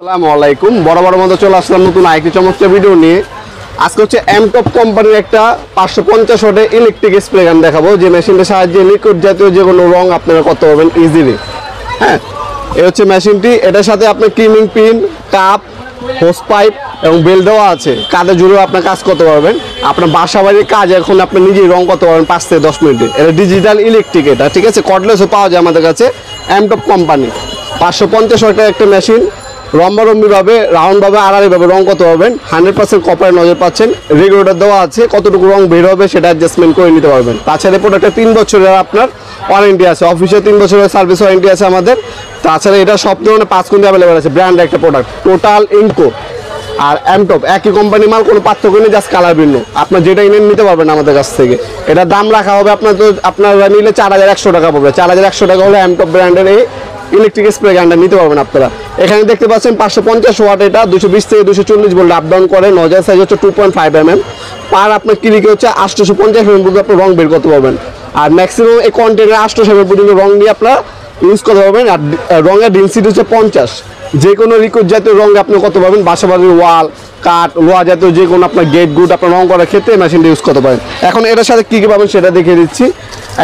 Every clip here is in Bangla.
আসসালামু আলাইকুম। বড় মতো চলে আসলাম নতুন আরেকটি চমৎকার ভিডিও নিয়ে। আজকে হচ্ছে এমটপ কোম্পানির একটা 550 ওয়াটের ইলেকট্রিক স্প্রে গান দেখাবো, যে মেশিনটার সাহায্যে লিকুইড জাতীয় যে কোনো রং আপনারা করতে পারবেন ইজিলি। হ্যাঁ, এই হচ্ছে মেশিনটি। এটার সাথে আপনার ক্রিমিং পিন, কাপ, হোস পাইপ এবং বেল দেওয়া আছে। কাঁধে জুড়েও আপনার কাজ করতে পারবেন। আপনার বাসা বাড়ির কাজ এখন আপনি নিজেই রং করতে পারবেন 5 থেকে 10 মিনিটে। এটা ডিজিটাল ইলেকট্রিক, এটা ঠিক আছে। কর্ডলেসও পাওয়া যায় আমাদের কাছে। এমটপ কোম্পানি 550 ওয়াটের একটা মেশিন। রম্বারম্বিভাবে, রাউন্ডভাবে, আড়াআড়িভাবে রং করতে পারবেন। 100% কপারের নজর পাচ্ছেন। রেগুলেটর দেওয়া আছে, কতটুকু রং বের হবে সেটা অ্যাডজাস্টমেন্ট করে নিতে পারবেন। তাছাড়া এই প্রোডাক্টে 3 বছরের আপনার ওয়ারেন্টি আছে, অফিসিয়াল 3 বছরের সার্ভিস ওয়ারেন্টি আছে আমাদের। তাছাড়া এটা সব ধরনের 5 গুণ অ্যাভেলেবেল আছে। ব্র্যান্ড একটা প্রোডাক্ট, টোটাল ইনকো আর এমটপ একই কোম্পানি মাল, কোনো পার্থক্য নেই, জাস্ট কালার ভিন্ন। আপনার যেটা ইনেন নিতে পারবেন আমাদের কাছ থেকে। এটা দাম রাখা হবে আপনারা নিলে 4100 টাকা পড়বে। 4100 টাকা হলে এমটপ ব্র্যান্ডের এই ইলেকট্রিক স্প্রে গানটা নিতে পারবেন আপনারা। এখানে দেখতে পাচ্ছেন 550 ওয়াট, এটা 220 থেকে 240 ভোল্ট আপ ডাউন করে। নজর সাইজ হচ্ছে 2.5 mm পার। আপনার ক্লিকে হচ্ছে 850 mm পর্যন্ত আপনি রং বের করতে পারবেন। আর ম্যাক্সিমাম এই কন্টেনারে 800 mm পর্যন্ত রং নিয়ে আপনারা ইউজ করতে পারবেন। আর রঙের ডেনসিটি হচ্ছে 50। যে কোনো লিকুইড জাতীয় রঙে আপনি করতে পারবেন। বাসাবাড়ির ওয়াল, কাঠ, লোহা জাতীয় যে কোনো আপনার গেট গুড আপনার রং করার ক্ষেত্রে মেশিনটা ইউজ করতে পারেন। এখন এটার সাথে কী কী পাবেন সেটা দেখিয়ে দিচ্ছি।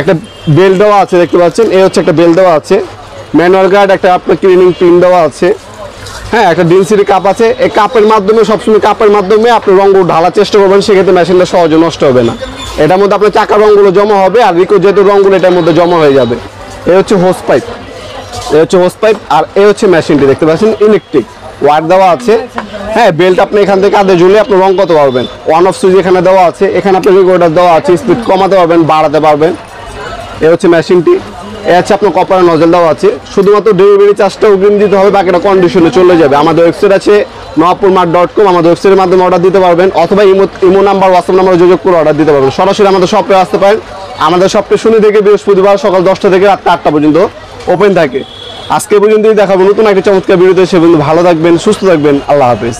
একটা বেল দেওয়া আছে, দেখতে পাচ্ছেন। এই হচ্ছে একটা বেল দেওয়া আছে। ম্যানুয়াল গার্ড, একটা আপনার ক্লিনিং পিন দেওয়া আছে। হ্যাঁ, একটা ডেনসিটি কাপ আছে। এই কাপের মাধ্যমে, সবসময় কাপের মাধ্যমে আপনি রঙগুলো ঢালার চেষ্টা করবেন, সেক্ষেত্রে মেশিনটা সহজে নষ্ট হবে না। এটার মধ্যে আপনার চাকার রঙগুলো জমা হবে, আর লিকুইড জাতীয় রঙগুলো এটার মধ্যে জমা হয়ে যাবে। এই হচ্ছে হোস পাইপ, আর এই হচ্ছে মেশিনটি, দেখতে পাচ্ছেন ইলেকট্রিক। ওয়ার দেওয়া আছে। হ্যাঁ, বেল্ট আপনি এখান থেকে কাঁধে ঝুলে আপনি রং করতে পারবেন। অন অফ সুইচ এখানে দেওয়া আছে। এখানে আপনি রেগুলেটর দেওয়া আছে, স্পিড কমাতে পারবেন, বাড়াতে পারবেন। এই হচ্ছে মেশিনটি। এ হচ্ছে আপনার কপারের নজল দেওয়া আছে। শুধুমাত্র ডেলিভারি চার্জটা অগ্রিম দিতে হবে, বাকিটা কন্ডিশনে চলে যাবে। আমাদের ওয়েবসাইট আছে nawapurmart.com, আমাদের ওয়েবসাইটের মাধ্যমে অর্ডার দিতে পারবেন, অথবা ইমো নাম্বার, হোয়াটসঅ্যাপ নাম্বারে যোগাযোগ করে অর্ডার দিতে পারবেন। সরাসরি আমাদের শপে আসতে পারেন। আমাদের শপটা শনি থেকে বৃহস্পতিবার সকাল 10টা থেকে রাত 8টা পর্যন্ত ওপেন থাকে। আজকে পর্যন্তই দেখাবো নতুন একটা চমৎকার ভিডিওতে। সে পর্যন্ত ভালো থাকবেন, সুস্থ থাকবেন। আল্লাহ হাফেজ।